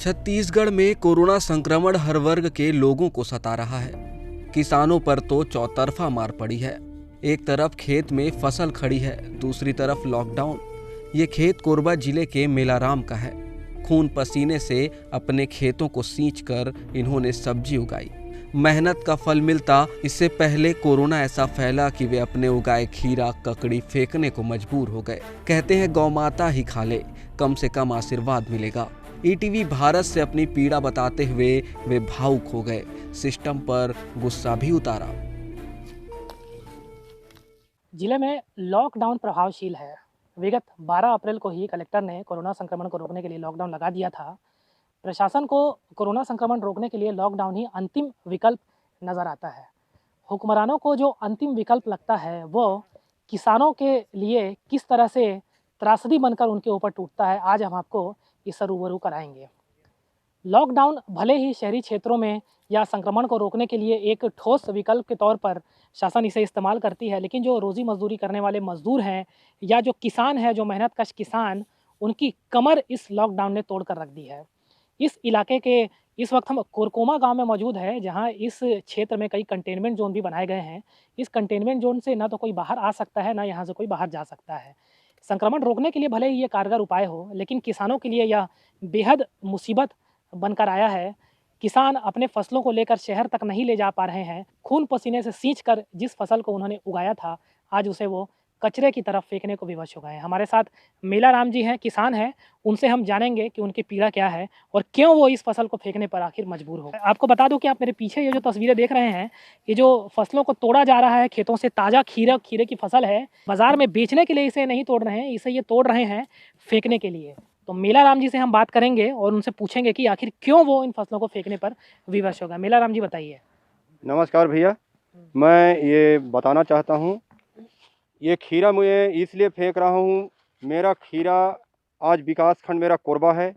छत्तीसगढ़ में कोरोना संक्रमण हर वर्ग के लोगों को सता रहा है। किसानों पर तो चौतरफा मार पड़ी है। एक तरफ खेत में फसल खड़ी है, दूसरी तरफ लॉकडाउन। ये खेत कोरबा जिले के मेलाराम का है। खून पसीने से अपने खेतों को सींचकर इन्होंने सब्जी उगाई। मेहनत का फल मिलता। इससे पहले कोरोना ऐसा फैला कि वे अपने उगाए खीरा ककड़ी फेंकने को मजबूर हो गए। कहते हैं गौ माता ही खा ले, कम से कम आशीर्वाद मिलेगा। ईटीवी भारत से अपनी पीड़ा बताते हुए वे भावुक हो गए। सिस्टम पर गुस्सा भी उतारा। जिले में लॉकडाउन प्रभावशील है। विगत 12 अप्रैल को ही कलेक्टर ने कोरोना संक्रमण को रोकने के लिए लॉकडाउन लगा दिया था। प्रशासन को कोरोना संक्रमण रोकने के लिए लॉकडाउन ही अंतिम विकल्प नज़र आता है। हुक्मरानों को जो अंतिम विकल्प लगता है वो किसानों के लिए किस तरह से त्रासदी बनकर उनके ऊपर टूटता है, आज हम आपको इससे रूबरू कराएंगे। लॉकडाउन भले ही शहरी क्षेत्रों में या संक्रमण को रोकने के लिए एक ठोस विकल्प के तौर पर शासन इसे इस्तेमाल करती है, लेकिन जो रोज़ी मजदूरी करने वाले मजदूर हैं या जो किसान हैं, जो मेहनतकश किसान, उनकी कमर इस लॉकडाउन ने तोड़ कर रख दी है। इस इलाके के इस वक्त हम कोरकोमा गांव में मौजूद है, जहां इस क्षेत्र में कई कंटेनमेंट जोन भी बनाए गए हैं। इस कंटेनमेंट जोन से ना तो कोई बाहर आ सकता है, ना यहाँ से कोई बाहर जा सकता है। संक्रमण रोकने के लिए भले ही ये कारगर उपाय हो, लेकिन किसानों के लिए यह बेहद मुसीबत बनकर आया है। किसान अपने फसलों को लेकर शहर तक नहीं ले जा पा रहे हैं। खून पसीने से सींच कर जिस फसल को उन्होंने उगाया था, आज उसे वो कचरे की तरफ फेंकने को विवश हो गए हैं। हमारे साथ मेलाराम जी हैं, किसान हैं। उनसे हम जानेंगे कि उनकी पीड़ा क्या है और क्यों वो इस फसल को फेंकने पर आखिर मजबूर हो गए। आपको बता दूं कि आप मेरे पीछे ये जो तस्वीरें देख रहे हैं, ये जो फसलों को तोड़ा जा रहा है खेतों से, ताज़ा खीरे की फसल है। बाजार में बेचने के लिए इसे नहीं तोड़ रहे हैं, इसे ये तोड़ रहे हैं फेंकने के लिए। तो मेलाराम जी से हम बात करेंगे और उनसे पूछेंगे कि आखिर क्यों वो इन फसलों को फेंकने पर विवश हो गए। मेलाराम जी बताइए। नमस्कार भैया, मैं ये बताना चाहता हूँ, ये खीरा मैं इसलिए फेंक रहा हूँ। मेरा खीरा आज विकास खंड मेरा कोरबा है।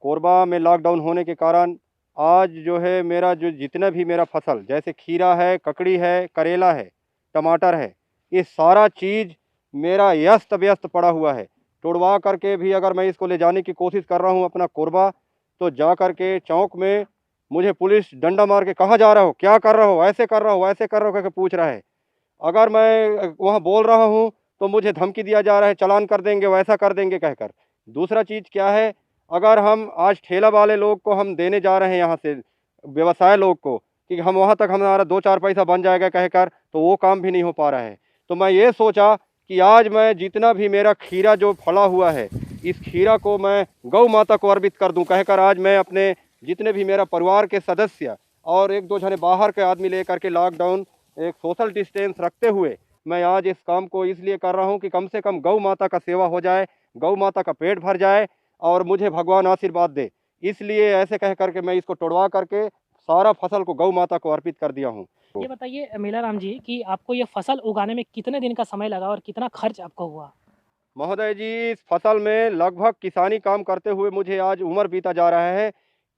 कोरबा में लॉकडाउन होने के कारण आज जो है मेरा जो जितना भी मेरा फसल, जैसे खीरा है, ककड़ी है, करेला है, टमाटर है, ये सारा चीज़ मेरा व्यस्त व्यस्त पड़ा हुआ है। तोड़वा करके भी अगर मैं इसको ले जाने की कोशिश कर रहा हूँ अपना कोरबा, तो जा कर के चौक में मुझे पुलिस डंडा मार के कहाँ जा रहा हो, क्या कर रहा हो, ऐसे कर रहा हो, ऐसे कर रहा हो करके पूछ रहा है। अगर मैं वहाँ बोल रहा हूँ तो मुझे धमकी दिया जा रहा है, चालान कर देंगे, वैसा कर देंगे कहकर। दूसरा चीज़ क्या है, अगर हम आज ठेला वाले लोग को हम देने जा रहे हैं यहाँ से व्यवसाय लोग को कि हम वहाँ तक हमारा 2-4 पैसा बन जाएगा कहकर, तो वो काम भी नहीं हो पा रहा है। तो मैं ये सोचा कि आज मैं जितना भी मेरा खीरा जो फला हुआ है, इस खीरा को मैं गौ माता को अर्पित कर दूं कहकर आज मैं अपने जितने भी मेरा परिवार के सदस्य और 1-2 जने बाहर के आदमी लेकर के लॉकडाउन एक सोशल डिस्टेंस रखते हुए मैं आज इस काम को इसलिए कर रहा हूं कि कम से कम गौ माता का सेवा हो जाए, गौ माता का पेट भर जाए और मुझे भगवान आशीर्वाद दे। इसलिए ऐसे कह करके मैं इसको तोड़वा करके सारा फसल को गौ माता को अर्पित कर दिया हूँ। ये बताइए मेलाराम जी कि आपको ये फसल उगाने में कितने दिन का समय लगा और कितना खर्च आपको हुआ? महोदय जी, इस फसल में लगभग किसानी काम करते हुए मुझे आज उम्र बीता जा रहा है।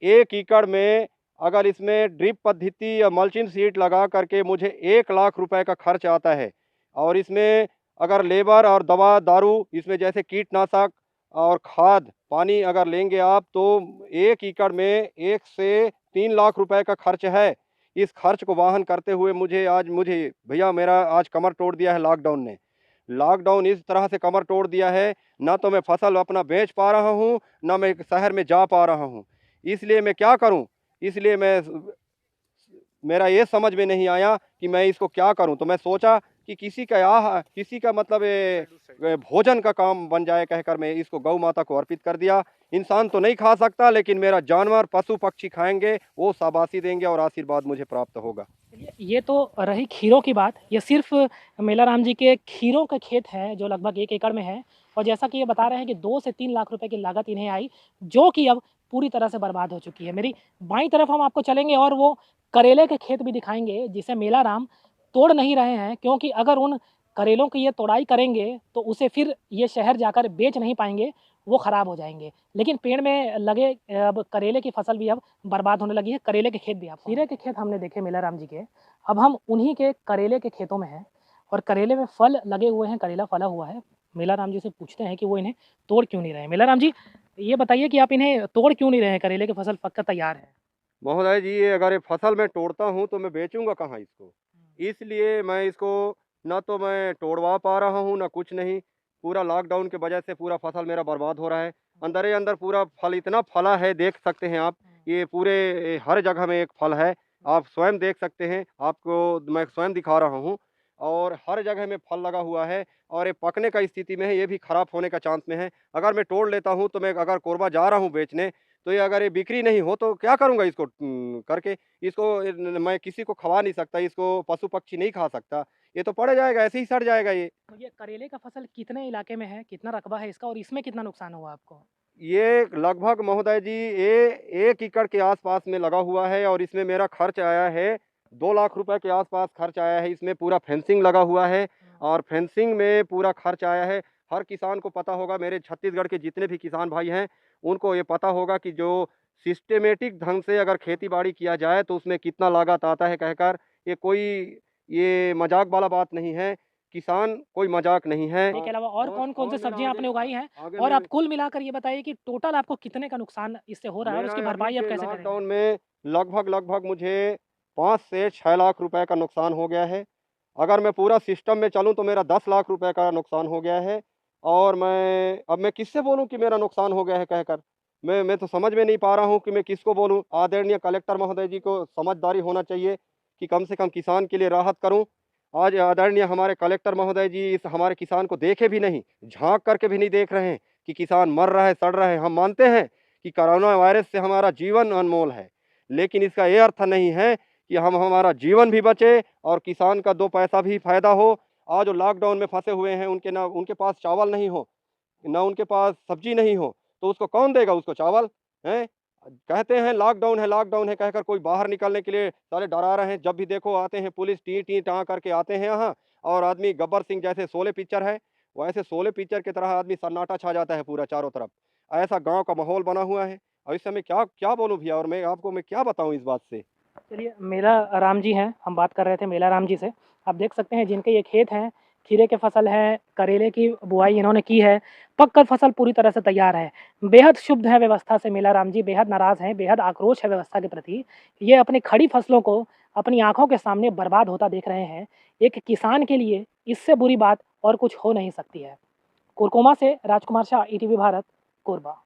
1 एकड़ में अगर इसमें ड्रिप पद्धति या मल्चिंग सीट लगा करके मुझे 1 लाख रुपए का खर्च आता है। और इसमें अगर लेबर और दवा दारू, इसमें जैसे कीटनाशक और खाद पानी अगर लेंगे आप, तो 1 एकड़ में 1 से 3 लाख रुपए का खर्च है। इस खर्च को वहन करते हुए मुझे भैया मेरा आज कमर तोड़ दिया है लॉकडाउन ने। लॉकडाउन इस तरह से कमर तोड़ दिया है, ना तो मैं फसल अपना बेच पा रहा हूँ, ना मैं शहर में जा पा रहा हूँ। इसलिए मैं क्या करूँ? इसलिए मेरा ये समझ में नहीं आया कि मैं इसको क्या करूँ। तो मैं सोचा कि किसी का मतलब भोजन का काम बन जाए कहकर मैं इसको गौ माता को अर्पित कर दिया। इंसान तो नहीं खा सकता, लेकिन मेरा जानवर पशु पक्षी खाएंगे, वो शाबाशी देंगे और आशीर्वाद मुझे प्राप्त होगा। ये तो रही खीरों की बात। ये सिर्फ मेलाराम जी के खीरों के खेत है जो लगभग 1 एकड़ में है, और जैसा कि ये बता रहे हैं कि 2 से 3 लाख रुपए की लागत इन्हें आई, जो कि अब पूरी तरह से बर्बाद हो चुकी है। मेरी बाईं तरफ हम आपको चलेंगे और वो करेले के खेत भी दिखाएंगे, जिसे मेलाराम तोड़ नहीं रहे हैं, क्योंकि अगर उन करेलों की ये तोड़ाई करेंगे तो उसे फिर ये शहर जाकर बेच नहीं पाएंगे, वो ख़राब हो जाएंगे। लेकिन पेड़ में लगे अब करेले की फसल भी अब बर्बाद होने लगी है। करेले के खेत भी, आप खीरे के खेत हमने देखे मेलाराम जी के, अब हम उन्हीं के करेले के खेतों में हैं और करेले में फल लगे हुए हैं, करेला फला हुआ है। मेलाराम जी से पूछते हैं कि वो इन्हें तोड़ क्यों नहीं रहे हैं। मेलाराम जी, ये बताइए कि आप इन्हें तोड़ क्यों नहीं रहे हैं? करेले की फसल पककर तैयार है। महोदय जी, ये अगर ये फसल मैं तोड़ता हूँ तो मैं बेचूँगा कहाँ इसको? इसलिए मैं इसको ना तो मैं तोड़वा पा रहा हूँ, ना कुछ नहीं। पूरा लॉकडाउन की वजह से पूरा फसल मेरा बर्बाद हो रहा है। अंदर ही अंदर पूरा फल इतना फला है, देख सकते हैं आप। ये पूरे हर जगह में एक फल है। आप स्वयं देख सकते हैं, आपको मैं स्वयं दिखा रहा हूँ और हर जगह में फल लगा हुआ है और ये पकने का स्थिति में है, ये भी खराब होने का चांस में है। अगर मैं तोड़ लेता हूँ तो मैं अगर कोरबा जा रहा हूँ बेचने, तो ये अगर ये बिक्री नहीं हो तो क्या करूँगा इसको करके? इसको मैं किसी को खवा नहीं सकता, इसको पशु-पक्षी नहीं खा सकता। ये तो पड़ जाएगा, ऐसे ही सड़ जाएगा ये। तो ये करेले का फसल कितने इलाके में है? कितना रकबा है इसका और इसमें कितना नुकसान हुआ आपको? ये लगभग महोदय जी ये 1 एकड़ के आस-पास में लगा हुआ है और इसमें मेरा खर्च आया है 2 लाख रुपए के आस-पास खर्च आया है। इसमें पूरा फेंसिंग लगा हुआ है और फेंसिंग में पूरा खर्च आया है। हर किसान को पता होगा, मेरे छत्तीसगढ़ के जितने भी किसान भाई हैं, उनको ये पता होगा कि जो सिस्टमैटिक ढंग से अगर खेती-बाड़ी किया जाए तो उसमें कितना लागत आता है कहकर ये मज़ाक वाला बात नहीं है। किसान कोई मज़ाक नहीं है। के अलावा और कौन-कौन से और मेरा सब्जियाँ आपने उगाई हैं? आगे और मैं आप कुल मिलाकर ये बताइए कि टोटल आपको कितने का नुकसान इससे हो रहा है और मेरा उसकी अभी भरपाई आप के कैसे लॉकडाउन करेंगे? में लगभग मुझे 5 से 6 लाख रुपए का नुकसान हो गया है। अगर मैं पूरा सिस्टम में चलूँ तो मेरा 10 लाख रुपए का नुकसान हो गया है और मैं किससे बोलूँ कि मेरा नुकसान हो गया है कहकर? मैं तो समझ में नहीं पा रहा हूँ कि मैं किसको बोलूँ? आदरणीय कलेक्टर महोदय जी को समझदारी होना चाहिए कि कम से कम किसान के लिए राहत करूँ। आज आदरणीय हमारे कलेक्टर महोदय जी इस हमारे किसान को देखे भी नहीं, झाँक करके भी नहीं देख रहे हैं कि किसान मर रहा है, सड़ रहा है। हम मानते हैं कि कोरोना वायरस से हमारा जीवन अनमोल है, लेकिन इसका ये अर्थ नहीं है कि हम हमारा जीवन भी बचे और किसान का 2 पैसा भी फ़ायदा हो। आज जो लॉकडाउन में फँसे हुए हैं, उनके पास चावल नहीं हो, ना उनके पास सब्ज़ी नहीं हो, तो उसको कौन देगा उसको चावल? हैं? कहते हैं लॉकडाउन है कहकर कोई बाहर निकलने के लिए साले डरा रहे हैं। जब भी देखो आते हैं पुलिस टी टाँ करके आते हैं यहाँ और आदमी गब्बर सिंह जैसे शोले पिक्चर है, वैसे शोले पिक्चर की तरह आदमी सन्नाटा छा जाता है पूरा चारों तरफ। ऐसा गाँव का माहौल बना हुआ है और इस समय क्या क्या बोलूँ भैया और मैं क्या बताऊँ इस बात से? चलिए, मेला राम जी हैं, हम बात कर रहे थे मेला राम जी से। आप देख सकते हैं जिनके ये खेत हैं, खीरे के फसल है, करेले की बुआई इन्होंने की है, पककर फसल पूरी तरह से तैयार है। बेहद क्षुब्ध है व्यवस्था से मेला राम जी, बेहद नाराज़ हैं, बेहद आक्रोश है व्यवस्था के प्रति। ये अपनी खड़ी फसलों को अपनी आँखों के सामने बर्बाद होता देख रहे हैं। एक किसान के लिए इससे बुरी बात और कुछ हो नहीं सकती है। कोरकोमा से राजकुमार शाह, ईटीवी भारत, कोरबा।